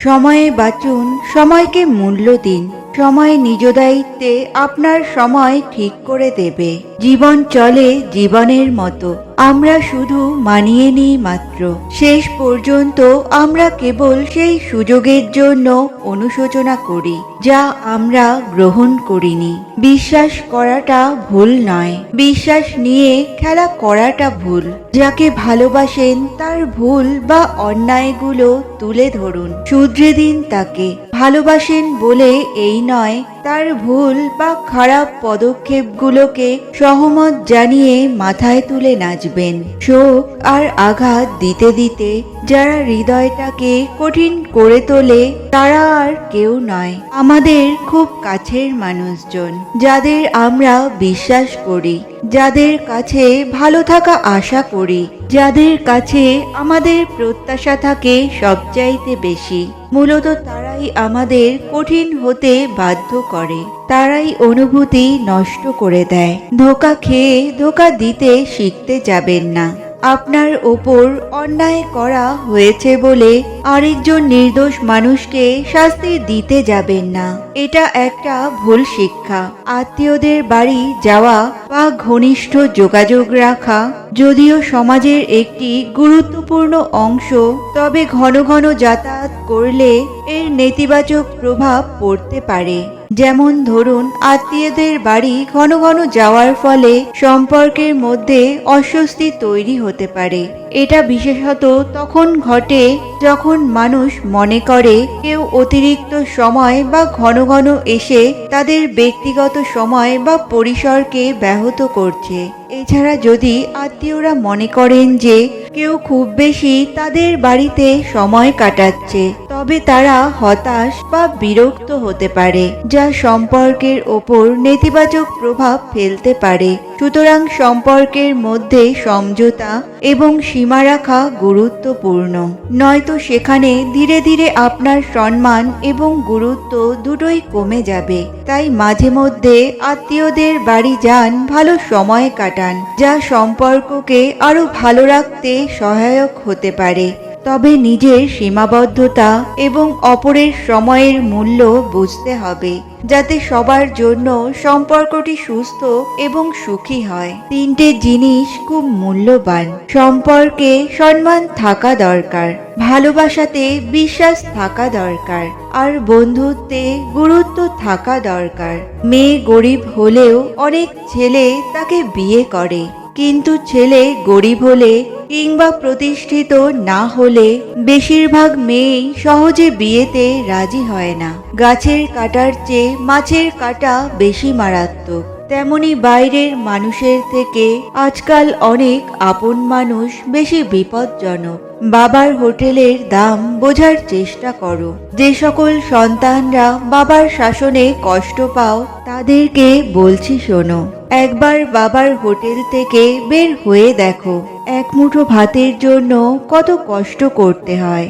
সময়ে বাঁচুন, সময়কে মূল্য দিন। সময় নিজ দায়িত্বে আপনার সময় ঠিক করে দেবে। জীবন চলে জীবনের মতো, আমরা শুধু মানিয়ে নিই মাত্র। শেষ পর্যন্ত আমরা কেবল সেই সুযোগের জন্য অনুশোচনা করি যা আমরা গ্রহণ করিনি। বিশ্বাস করাটা ভুল নয়, বিশ্বাস নিয়ে খেলা করাটা ভুল। যাকে ভালোবাসেন তার ভুল বা অন্যায়গুলো তুলে ধরুন, শুধরে দিন তাকে। ভালোবাসেন বলে এই নয়, তার ভুল বা খারাপ পদক্ষেপগুলোকে সহমত জানিয়ে মাথায় তুলে নাচবেন। শোক আর আঘাত দিতে দিতে যারা হৃদয়টাকে কঠিন করে তোলে তারা আর কেউ নয়, আমাদের খুব কাছের মানুষজন, যাদের আমরা বিশ্বাস করি, যাদের কাছে ভালো থাকা আশা করি, যাদের কাছে আমাদের প্রত্যাশা থাকে সবচাইতে বেশি। মূলত তারাই আমাদের কঠিন হতে বাধ্য করে, তারাই অনুভূতি নষ্ট করে দেয়। ধোঁকা খেয়ে ধোঁকা দিতে শিখতে যাবেন না। আপনার ওপর অন্যায় করা হয়েছে বলে আরেকজন নির্দোষ মানুষকে শাস্তি দিতে যাবেন না, এটা একটা ভুল শিক্ষা। আত্মীয়দের বাড়ি যাওয়া বা ঘনিষ্ঠ যোগাযোগ রাখা যদিও সমাজের একটি গুরুত্বপূর্ণ অংশ, তবে ঘন ঘন যাতায়াত করলে এর নেতিবাচক প্রভাব পড়তে পারে। যেমন ধরুন, আত্মীয়দের বাড়ি ঘন ঘন যাওয়ার ফলে সম্পর্কের মধ্যে অস্বস্তি তৈরি হতে পারে। এটা বিশেষত তখন ঘটে যখন মানুষ মনে করে কেউ অতিরিক্ত সময় বা ঘন ঘন এসে তাদের ব্যক্তিগত সময় বা পরিসরকে ব্যাহত করছে। এছাড়া যদি আত্মীয়রা মনে করেন যে কেউ খুব বেশি তাদের বাড়িতে সময় কাটাচ্ছে, তবে তারা হতাশ বা বিরক্ত হতে পারে, যা সম্পর্কের ওপর নেতিবাচক প্রভাব ফেলতে পারে। সুতরাং সম্পর্কের মধ্যে সমঝোতা এবং সীমা রাখা গুরুত্বপূর্ণ, নয়তো সেখানে ধীরে ধীরে আপনার সম্মান এবং গুরুত্ব দুটোই কমে যাবে। তাই মাঝে মধ্যে আত্মীয়দের বাড়ি যান, ভালো সময় কাটান, যা সম্পর্ককে আরো ভালো রাখতে সহায়ক হতে পারে। তবে নিজের সীমাবদ্ধতা এবং অপরের সময়ের মূল্য বুঝতে হবে, যাতে সবার জন্য সম্পর্কটি সুস্থ এবং সুখী হয়। তিনটে জিনিস খুব মূল্যবান। সম্পর্কে সম্মান থাকা দরকার, ভালোবাসাতে বিশ্বাস থাকা দরকার, আর বন্ধুত্বে গুরুত্ব থাকা দরকার। মেয়ে গরিব হলেও অনেক ছেলে তাকে বিয়ে করে, কিন্তু ছেলে গরিব হলে কিংবা প্রতিষ্ঠিত না হলে বেশিরভাগ মেয়েই সহজে বিয়েতে রাজি হয় না। গাছের কাটার চেয়ে মাছের কাটা বেশি মারাত্মক, তেমনি বাইরের মানুষের থেকে আজকাল অনেক আপন মানুষ বেশি বিপজ্জনক। বাবার হোটেলের দাম বোঝার চেষ্টা করো। যে সকল সন্তানরা বাবার শাসনে কষ্ট পাও তাদেরকে বলছি শোনো, একবার বাবার হোটেল থেকে বের হয়ে দেখো। এক মুঠো ভাতের জন্য কত কষ্ট করতে হয়।